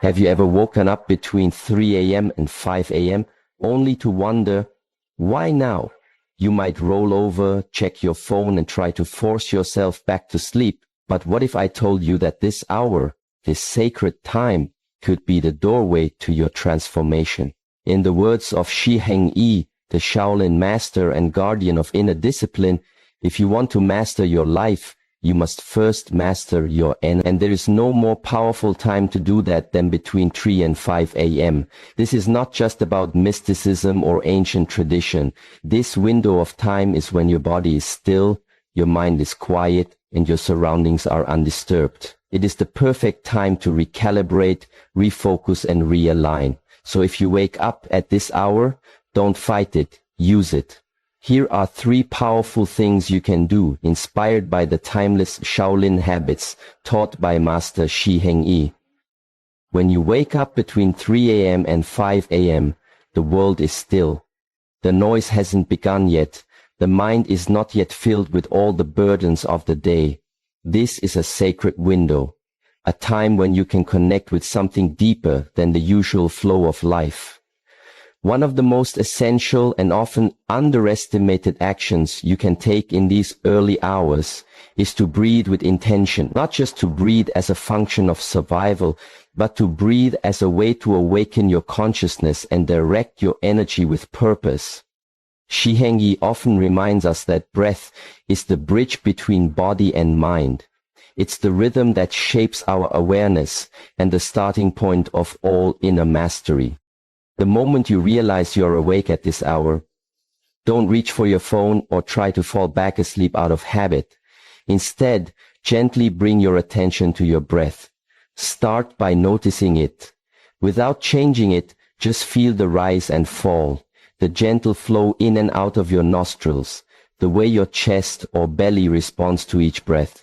Have you ever woken up between 3 a.m. and 5 a.m. only to wonder, why now? You might roll over, check your phone and try to force yourself back to sleep. But what if I told you that this hour, this sacred time, could be the doorway to your transformation? In the words of Heng, the Shaolin master and guardian of inner discipline, if you want to master your life, you must first master your energy. And there is no more powerful time to do that than between 3 and 5 a.m. This is not just about mysticism or ancient tradition. This window of time is when your body is still, your mind is quiet, and your surroundings are undisturbed. It is the perfect time to recalibrate, refocus, and realign. So if you wake up at this hour, don't fight it, use it. Here are 3 powerful things you can do, inspired by the timeless Shaolin habits taught by Master Heng. When you wake up between 3 a.m. and 5 a.m., the world is still. The noise hasn't begun yet. The mind is not yet filled with all the burdens of the day. This is a sacred window, a time when you can connect with something deeper than the usual flow of life. One of the most essential and often underestimated actions you can take in these early hours is to breathe with intention, not just to breathe as a function of survival, but to breathe as a way to awaken your consciousness and direct your energy with purpose. Heng often reminds us that breath is the bridge between body and mind. It's the rhythm that shapes our awareness and the starting point of all inner mastery. The moment you realize you're awake at this hour, don't reach for your phone or try to fall back asleep out of habit. Instead, gently bring your attention to your breath. Start by noticing it. Without changing it, just feel the rise and fall, the gentle flow in and out of your nostrils, the way your chest or belly responds to each breath.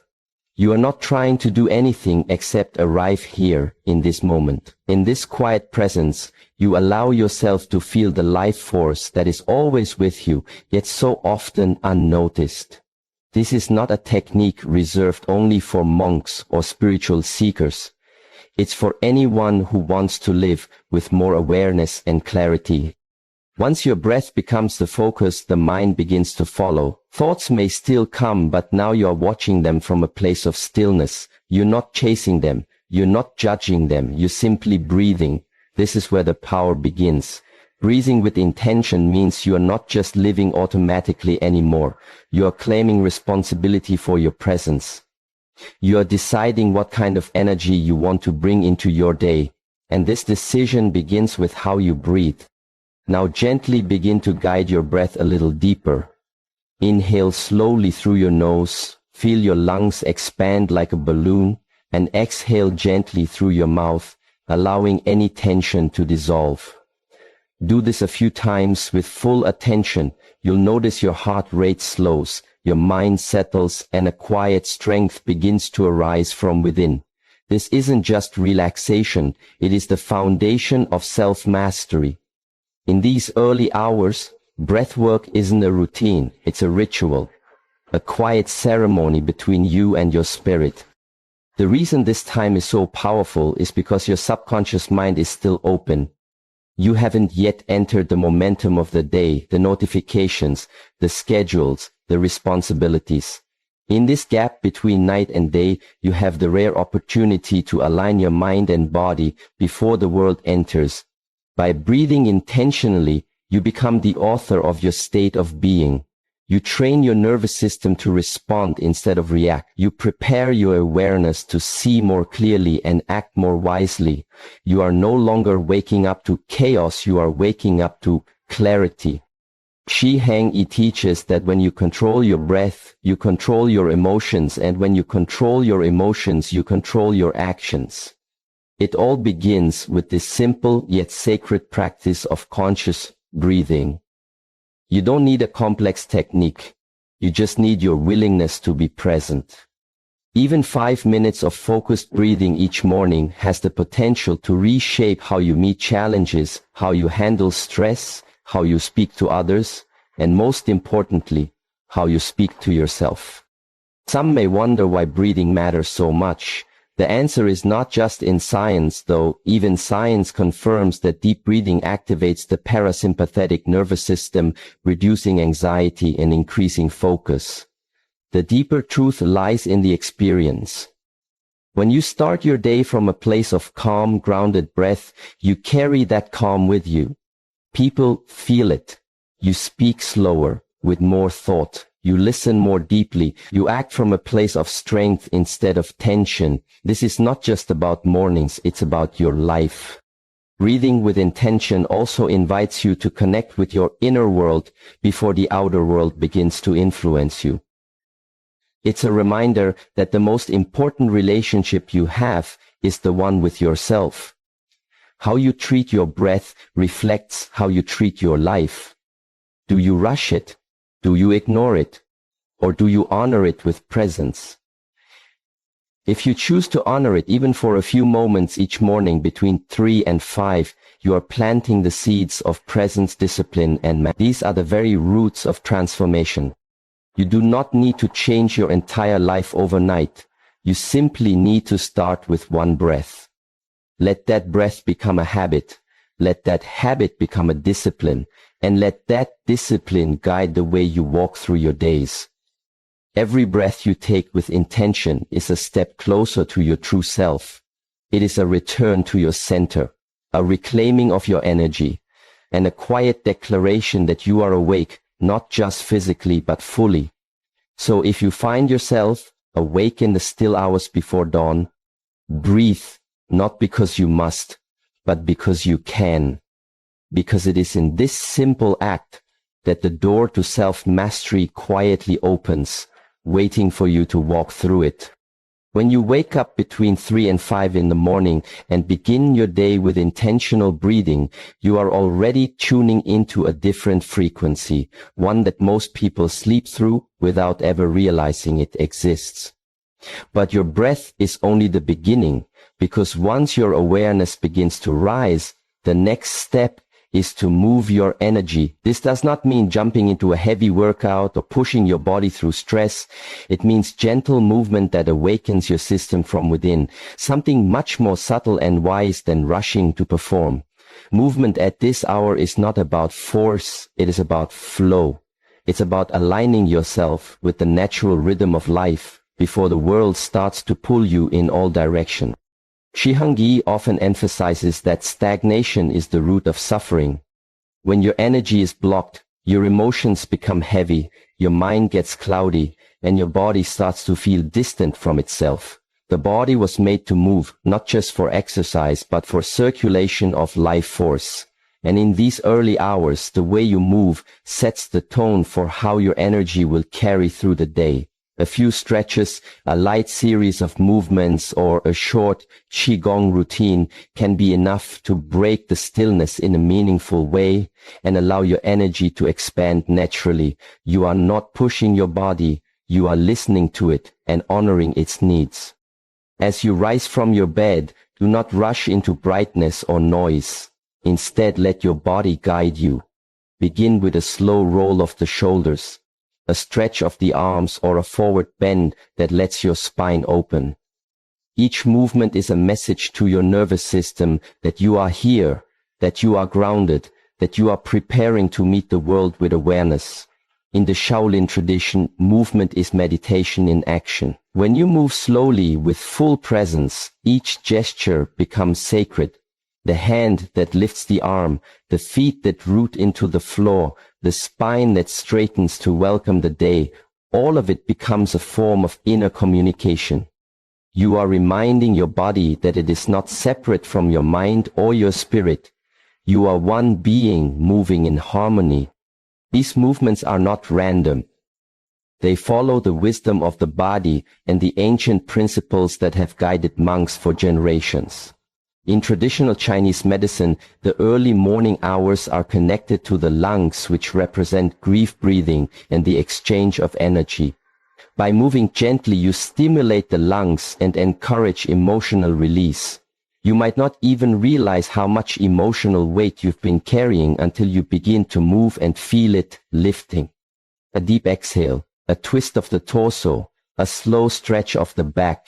You are not trying to do anything except arrive here in this moment. In this quiet presence, you allow yourself to feel the life force that is always with you, yet so often unnoticed. This is not a technique reserved only for monks or spiritual seekers. It's for anyone who wants to live with more awareness and clarity. Once your breath becomes the focus, the mind begins to follow. Thoughts may still come, but now you are watching them from a place of stillness. You're not chasing them. You're not judging them. You're simply breathing. This is where the power begins. Breathing with intention means you are not just living automatically anymore. You are claiming responsibility for your presence. You are deciding what kind of energy you want to bring into your day. And this decision begins with how you breathe. Now gently begin to guide your breath a little deeper. Inhale slowly through your nose, feel your lungs expand like a balloon, and exhale gently through your mouth, allowing any tension to dissolve. Do this a few times with full attention. You'll notice your heart rate slows, your mind settles, and a quiet strength begins to arise from within. This isn't just relaxation, it is the foundation of self-mastery. In these early hours, breathwork isn't a routine, it's a ritual, a quiet ceremony between you and your spirit. The reason this time is so powerful is because your subconscious mind is still open. You haven't yet entered the momentum of the day, the notifications, the schedules, the responsibilities. In this gap between night and day, you have the rare opportunity to align your mind and body before the world enters. By breathing intentionally, you become the author of your state of being. You train your nervous system to respond instead of react. You prepare your awareness to see more clearly and act more wisely. You are no longer waking up to chaos, you are waking up to clarity. Heng teaches that when you control your breath, you control your emotions, and when you control your emotions, you control your actions. It all begins with this simple yet sacred practice of conscious breathing. You don't need a complex technique. You just need your willingness to be present. Even 5 minutes of focused breathing each morning has the potential to reshape how you meet challenges, how you handle stress, how you speak to others, and most importantly, how you speak to yourself. Some may wonder why breathing matters so much. The answer is not just in science, though. Even science confirms that deep breathing activates the parasympathetic nervous system, reducing anxiety and increasing focus. The deeper truth lies in the experience. When you start your day from a place of calm, grounded breath, you carry that calm with you. People feel it. You speak slower, with more thought. You listen more deeply. You act from a place of strength instead of tension. This is not just about mornings, it's about your life. Breathing with intention also invites you to connect with your inner world before the outer world begins to influence you. It's a reminder that the most important relationship you have is the one with yourself. How you treat your breath reflects how you treat your life. Do you rush it? Do you ignore it? Or do you honor it with presence? If you choose to honor it even for a few moments each morning between 3 and 5, you are planting the seeds of presence, discipline, and these are the very roots of transformation. You do not need to change your entire life overnight. You simply need to start with one breath. Let that breath become a habit. Let that habit become a discipline. And let that discipline guide the way you walk through your days. Every breath you take with intention is a step closer to your true self. It is a return to your center, a reclaiming of your energy, and a quiet declaration that you are awake, not just physically but fully. So if you find yourself awake in the still hours before dawn, breathe, not because you must, but because you can. Because it is in this simple act that the door to self-mastery quietly opens, waiting for you to walk through it. When you wake up between 3 and 5 in the morning and begin your day with intentional breathing, you are already tuning into a different frequency, one that most people sleep through without ever realizing it exists. But your breath is only the beginning, because once your awareness begins to rise, the next step is to move your energy. This does not mean jumping into a heavy workout or pushing your body through stress. It means gentle movement that awakens your system from within, something much more subtle and wise than rushing to perform. Movement at this hour is not about force, it is about flow. It's about aligning yourself with the natural rhythm of life before the world starts to pull you in all directions. Heng often emphasizes that stagnation is the root of suffering. When your energy is blocked, your emotions become heavy, your mind gets cloudy, and your body starts to feel distant from itself. The body was made to move, not just for exercise, but for circulation of life force. And in these early hours, the way you move sets the tone for how your energy will carry through the day. A few stretches, a light series of movements, or a short Qigong routine can be enough to break the stillness in a meaningful way and allow your energy to expand naturally. You are not pushing your body, you are listening to it and honoring its needs. As you rise from your bed, do not rush into brightness or noise. Instead, let your body guide you. Begin with a slow roll of the shoulders, a stretch of the arms, or a forward bend that lets your spine open. Each movement is a message to your nervous system that you are here, that you are grounded, that you are preparing to meet the world with awareness. In the Shaolin tradition, movement is meditation in action. When you move slowly with full presence, each gesture becomes sacred. The hand that lifts the arm, the feet that root into the floor, the spine that straightens to welcome the day, all of it becomes a form of inner communication. You are reminding your body that it is not separate from your mind or your spirit. You are one being moving in harmony. These movements are not random. They follow the wisdom of the body and the ancient principles that have guided monks for generations. In traditional Chinese medicine, the early morning hours are connected to the lungs, which represent grief breathing and the exchange of energy. By moving gently, you stimulate the lungs and encourage emotional release. You might not even realize how much emotional weight you've been carrying until you begin to move and feel it lifting. A deep exhale, a twist of the torso, a slow stretch of the back.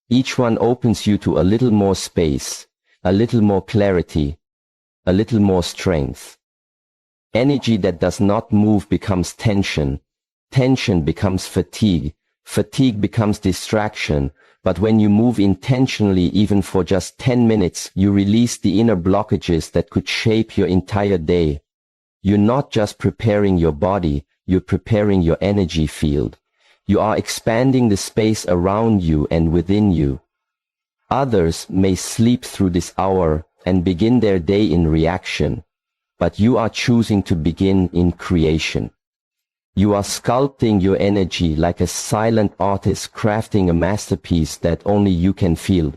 Each one opens you to a little more space, a little more clarity, a little more strength. Energy that does not move becomes tension. Tension becomes fatigue. Fatigue becomes distraction. But when you move intentionally, even for just 10 minutes, you release the inner blockages that could shape your entire day. You're not just preparing your body, you're preparing your energy field. You are expanding the space around you and within you. Others may sleep through this hour and begin their day in reaction, but you are choosing to begin in creation. You are sculpting your energy like a silent artist crafting a masterpiece that only you can feel.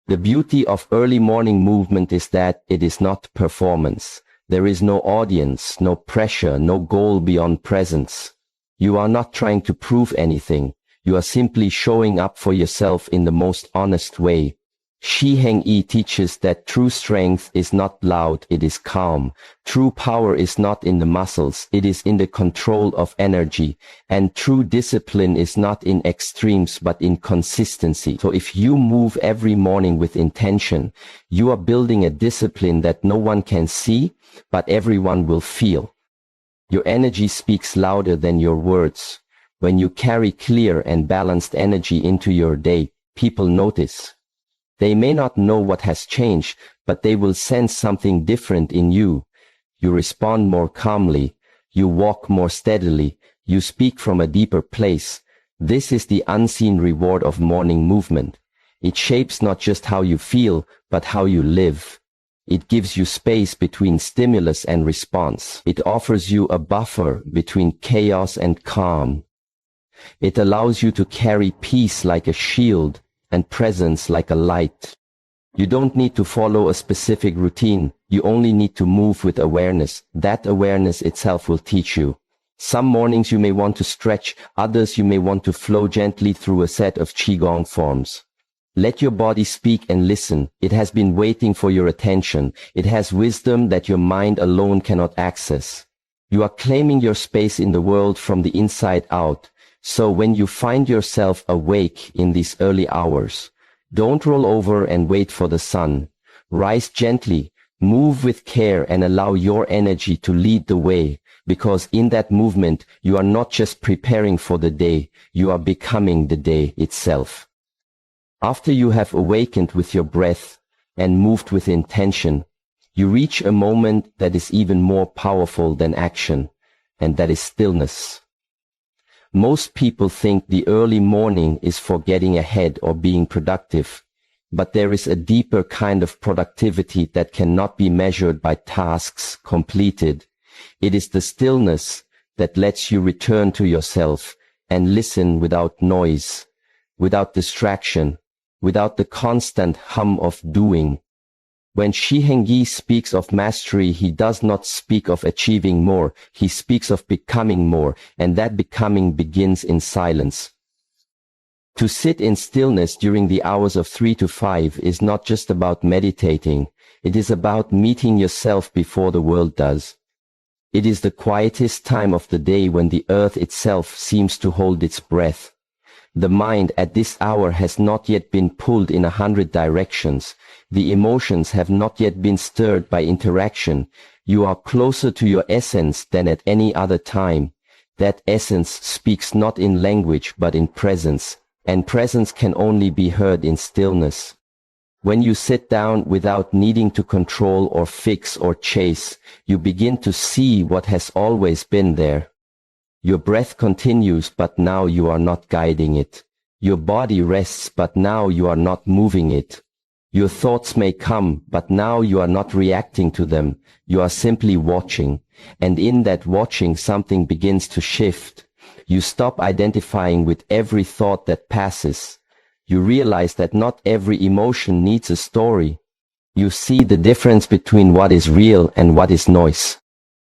The beauty of early morning movement is that it is not performance. There is no audience, no pressure, no goal beyond presence. You are not trying to prove anything. You are simply showing up for yourself in the most honest way. Heng teaches that true strength is not loud, it is calm. True power is not in the muscles, it is in the control of energy. And true discipline is not in extremes but in consistency. So if you move every morning with intention, you are building a discipline that no one can see, but everyone will feel. Your energy speaks louder than your words. When you carry clear and balanced energy into your day, people notice. They may not know what has changed, but they will sense something different in you. You respond more calmly. You walk more steadily. You speak from a deeper place. This is the unseen reward of morning movement. It shapes not just how you feel, but how you live. It gives you space between stimulus and response. It offers you a buffer between chaos and calm. It allows you to carry peace like a shield and presence like a light. You don't need to follow a specific routine. You only need to move with awareness. That awareness itself will teach you. Some mornings you may want to stretch, others you may want to flow gently through a set of Qigong forms. Let your body speak and listen. It has been waiting for your attention. It has wisdom that your mind alone cannot access. You are claiming your space in the world from the inside out. So when you find yourself awake in these early hours, don't roll over and wait for the sun. Rise gently, move with care and allow your energy to lead the way, because in that movement you are not just preparing for the day, you are becoming the day itself. After you have awakened with your breath and moved with intention, you reach a moment that is even more powerful than action, and that is stillness. Most people think the early morning is for getting ahead or being productive, but there is a deeper kind of productivity that cannot be measured by tasks completed. It is the stillness that lets you return to yourself and listen without noise, without distraction, without the constant hum of doing. When Heng speaks of mastery, he does not speak of achieving more. He speaks of becoming more, and that becoming begins in silence. To sit in stillness during the hours of 3 to 5 is not just about meditating. It is about meeting yourself before the world does. It is the quietest time of the day when the earth itself seems to hold its breath. The mind at this hour has not yet been pulled in 100 directions. The emotions have not yet been stirred by interaction. You are closer to your essence than at any other time. That essence speaks not in language but in presence, and presence can only be heard in stillness. When you sit down without needing to control or fix or chase, you begin to see what has always been there. Your breath continues, but now you are not guiding it. Your body rests, but now you are not moving it. Your thoughts may come, but now you are not reacting to them. You are simply watching. And in that watching, something begins to shift. You stop identifying with every thought that passes. You realize that not every emotion needs a story. You see the difference between what is real and what is noise.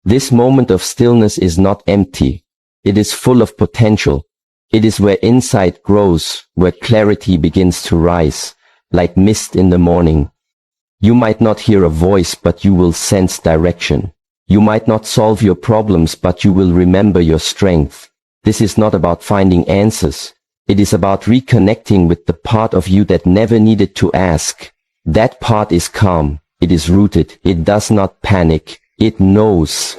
This moment of stillness is not empty. It is full of potential. It is where insight grows, where clarity begins to rise, like mist in the morning. You might not hear a voice, but you will sense direction. You might not solve your problems, but you will remember your strength. This is not about finding answers. It is about reconnecting with the part of you that never needed to ask. That part is calm, it is rooted, it does not panic, it knows.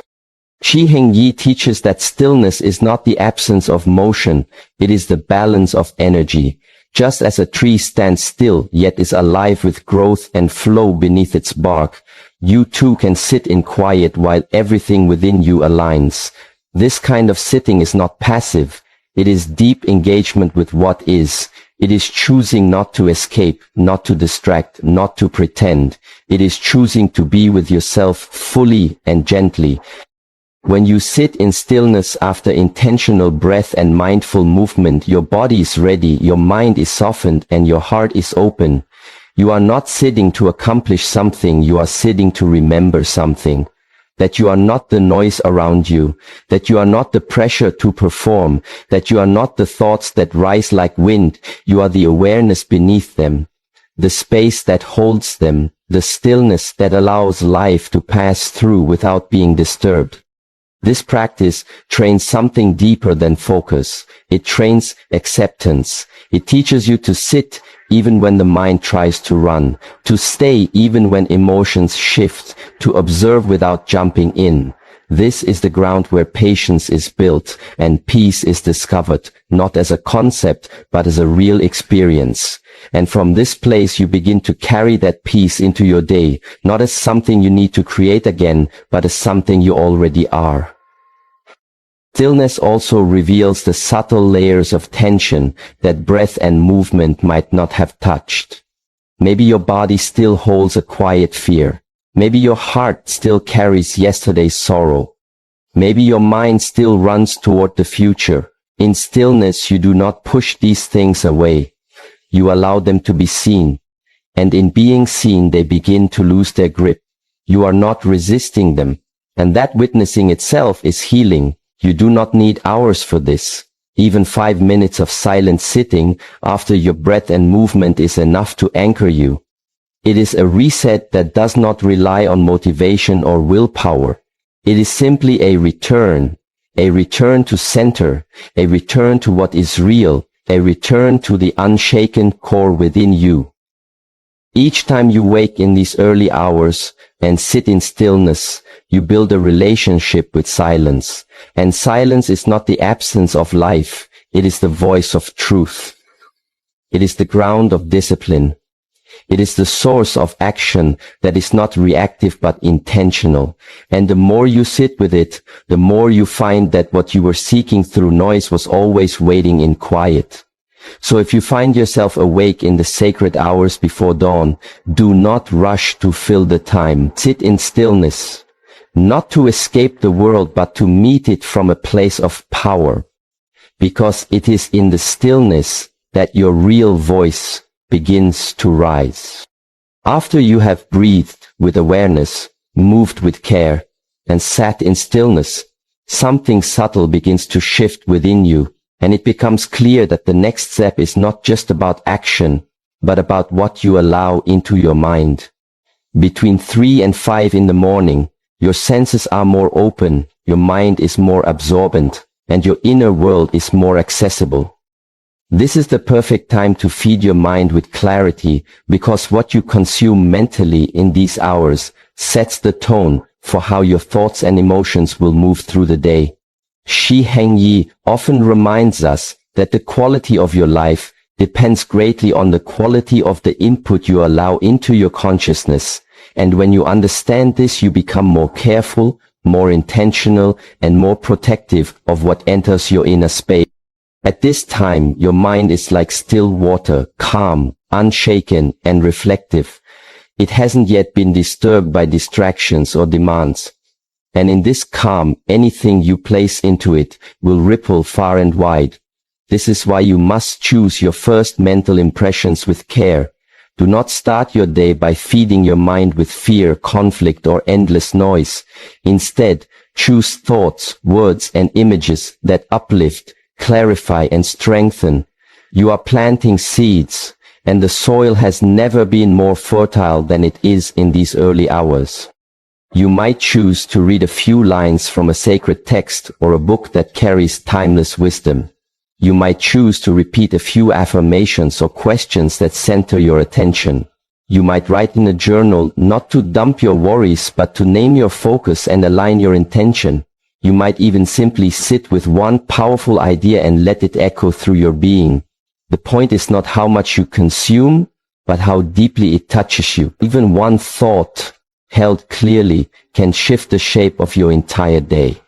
Heng teaches that stillness is not the absence of motion, it is the balance of energy. Just as a tree stands still yet is alive with growth and flow beneath its bark, you too can sit in quiet while everything within you aligns. This kind of sitting is not passive, it is deep engagement with what is. It is choosing not to escape, not to distract, not to pretend. It is choosing to be with yourself fully and gently. When you sit in stillness after intentional breath and mindful movement, your body is ready, your mind is softened, and your heart is open. You are not sitting to accomplish something, you are sitting to remember something. That you are not the noise around you, that you are not the pressure to perform, that you are not the thoughts that rise like wind, you are the awareness beneath them, the space that holds them, the stillness that allows life to pass through without being disturbed. This practice trains something deeper than focus. It trains acceptance. It teaches you to sit even when the mind tries to run, to stay even when emotions shift, to observe without jumping in. This is the ground where patience is built and peace is discovered, not as a concept, but as a real experience. And from this place you begin to carry that peace into your day, not as something you need to create again, but as something you already are. Stillness also reveals the subtle layers of tension that breath and movement might not have touched. Maybe your body still holds a quiet fear. Maybe your heart still carries yesterday's sorrow. Maybe your mind still runs toward the future. In stillness, you do not push these things away. You allow them to be seen. And in being seen, they begin to lose their grip. You are not resisting them. And that witnessing itself is healing. You do not need hours for this. Even 5 minutes of silent sitting after your breath and movement is enough to anchor you. It is a reset that does not rely on motivation or willpower. It is simply a return to center, a return to what is real, a return to the unshaken core within you. Each time you wake in these early hours and sit in stillness, you build a relationship with silence. And silence is not the absence of life, it is the voice of truth. It is the ground of discipline. It is the source of action that is not reactive but intentional. And the more you sit with it, the more you find that what you were seeking through noise was always waiting in quiet. So if you find yourself awake in the sacred hours before dawn, do not rush to fill the time. Sit in stillness, not to escape the world, but to meet it from a place of power. Because it is in the stillness that your real voice begins to rise. After you have breathed with awareness, moved with care, and sat in stillness, something subtle begins to shift within you. And it becomes clear that the next step is not just about action, but about what you allow into your mind. Between 3 and 5 in the morning, your senses are more open, your mind is more absorbent, and your inner world is more accessible. This is the perfect time to feed your mind with clarity, because what you consume mentally in these hours sets the tone for how your thoughts and emotions will move through the day. Heng often reminds us that the quality of your life depends greatly on the quality of the input you allow into your consciousness. And when you understand this, you become more careful, more intentional, and more protective of what enters your inner space. At this time, your mind is like still water, calm, unshaken, and reflective. It hasn't yet been disturbed by distractions or demands. And in this calm, anything you place into it will ripple far and wide. This is why you must choose your first mental impressions with care. Do not start your day by feeding your mind with fear, conflict, or endless noise. Instead, choose thoughts, words, and images that uplift, clarify, and strengthen. You are planting seeds, and the soil has never been more fertile than it is in these early hours. You might choose to read a few lines from a sacred text or a book that carries timeless wisdom. You might choose to repeat a few affirmations or questions that center your attention. You might write in a journal not to dump your worries but to name your focus and align your intention. You might even simply sit with one powerful idea and let it echo through your being. The point is not how much you consume, but how deeply it touches you. Even one thought, held clearly, can shift the shape of your entire day.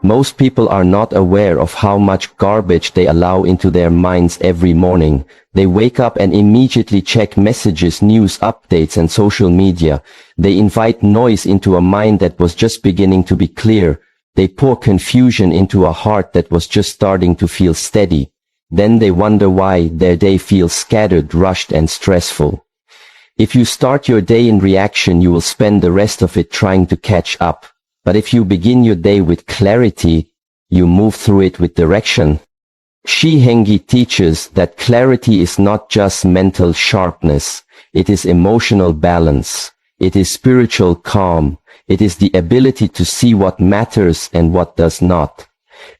Most people are not aware of how much garbage they allow into their minds every morning. They wake up and immediately check messages, news updates, and social media. They invite noise into a mind that was just beginning to be clear. They pour confusion into a heart that was just starting to feel steady. Then they wonder why their day feels scattered, rushed, and stressful. If you start your day in reaction, you will spend the rest of it trying to catch up. But if you begin your day with clarity, you move through it with direction. Heng teaches that clarity is not just mental sharpness, it is emotional balance, it is spiritual calm, it is the ability to see what matters and what does not.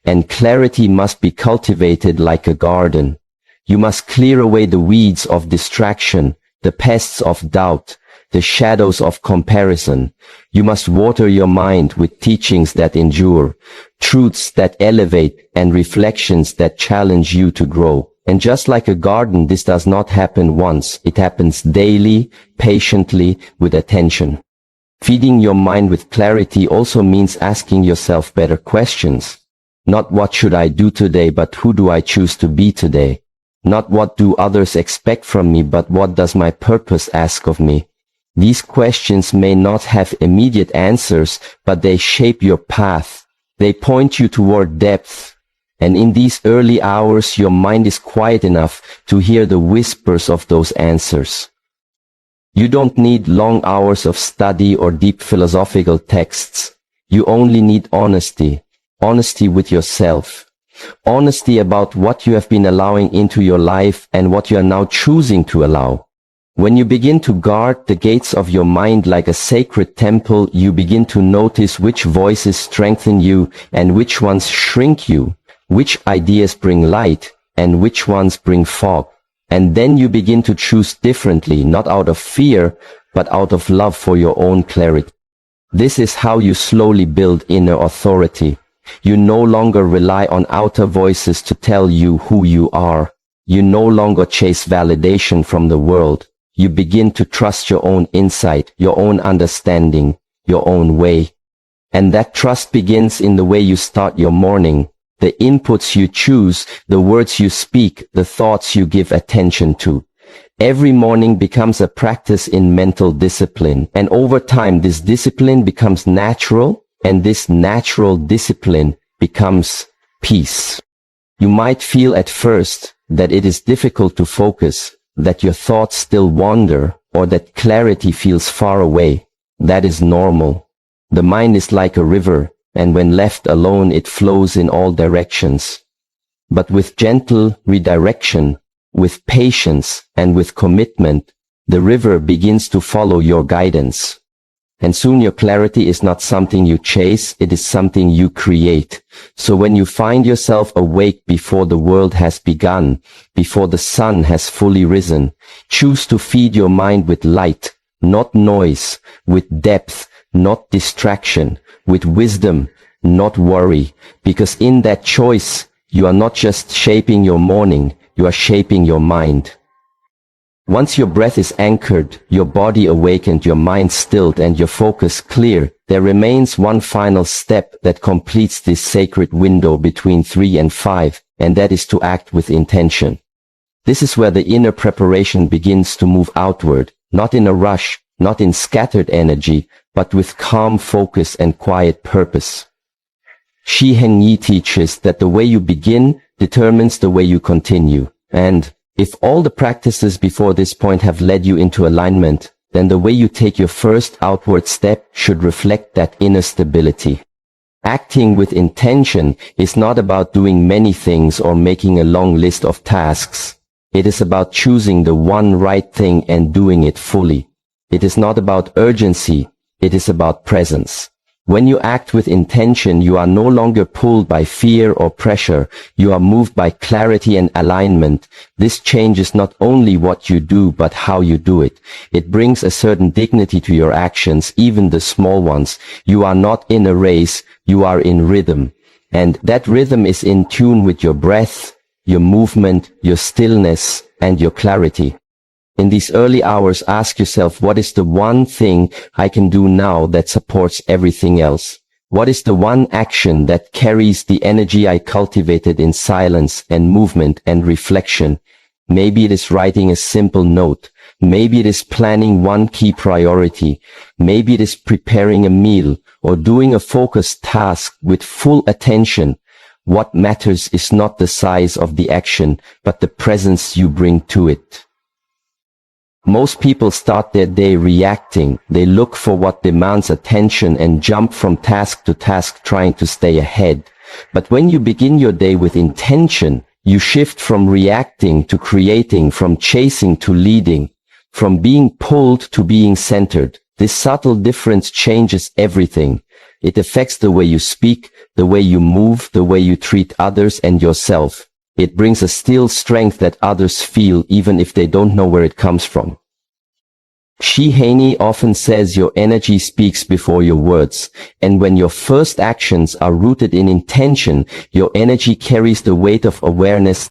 And clarity must be cultivated like a garden. You must clear away the weeds of distraction, the pests of doubt, the shadows of comparison. You must water your mind with teachings that endure, truths that elevate, and reflections that challenge you to grow. And just like a garden, this does not happen once. It happens daily, patiently, with attention. Feeding your mind with clarity also means asking yourself better questions. Not what should I do today, but who do I choose to be today? Not what do others expect from me, but what does my purpose ask of me? These questions may not have immediate answers, but they shape your path. They point you toward depth. And in these early hours, your mind is quiet enough to hear the whispers of those answers. You don't need long hours of study or deep philosophical texts. You only need honesty. Honesty with yourself. Honesty about what you have been allowing into your life and what you are now choosing to allow. When you begin to guard the gates of your mind like a sacred temple, you begin to notice which voices strengthen you and which ones shrink you, which ideas bring light and which ones bring fog. And then you begin to choose differently, not out of fear, but out of love for your own clarity. This is how you slowly build inner authority. You no longer rely on outer voices to tell you who you are. You no longer chase validation from the world. You begin to trust your own insight, your own understanding, your own way. And that trust begins in the way you start your morning, the inputs you choose, the words you speak, the thoughts you give attention to. Every morning becomes a practice in mental discipline, and over time this discipline becomes natural, and this natural discipline becomes peace. You might feel at first that it is difficult to focus, that your thoughts still wander, or that clarity feels far away. That is normal. The mind is like a river, and when left alone it flows in all directions. But with gentle redirection, with patience, and with commitment, the river begins to follow your guidance. And soon your clarity is not something you chase, it is something you create. So when you find yourself awake before the world has begun, before the sun has fully risen, choose to feed your mind with light, not noise, with depth, not distraction, with wisdom, not worry. Because in that choice, you are not just shaping your morning, you are shaping your mind. Once your breath is anchored, your body awakened, your mind stilled, and your focus clear, there remains one final step that completes this sacred window between 3 and 5, and that is to act with intention. This is where the inner preparation begins to move outward, not in a rush, not in scattered energy, but with calm focus and quiet purpose. Heng teaches that the way you begin determines the way you continue, and if all the practices before this point have led you into alignment, then the way you take your first outward step should reflect that inner stability. Acting with intention is not about doing many things or making a long list of tasks. It is about choosing the one right thing and doing it fully. It is not about urgency, it is about presence. When you act with intention, you are no longer pulled by fear or pressure. You are moved by clarity and alignment. This changes not only what you do, but how you do it. It brings a certain dignity to your actions, even the small ones. You are not in a race, you are in rhythm. And that rhythm is in tune with your breath, your movement, your stillness, and your clarity. In these early hours, ask yourself, what is the one thing I can do now that supports everything else? What is the one action that carries the energy I cultivated in silence and movement and reflection? Maybe it is writing a simple note. Maybe it is planning one key priority. Maybe it is preparing a meal or doing a focused task with full attention. What matters is not the size of the action, but the presence you bring to it. Most people start their day reacting. They look for what demands attention and jump from task to task trying to stay ahead. But when you begin your day with intention, you shift from reacting to creating, from chasing to leading, from being pulled to being centered. This subtle difference changes everything. It affects the way you speak, the way you move, the way you treat others and yourself. It brings a still strength that others feel even if they don't know where it comes from. Heng often says your energy speaks before your words, and when your first actions are rooted in intention, your energy carries the weight of awareness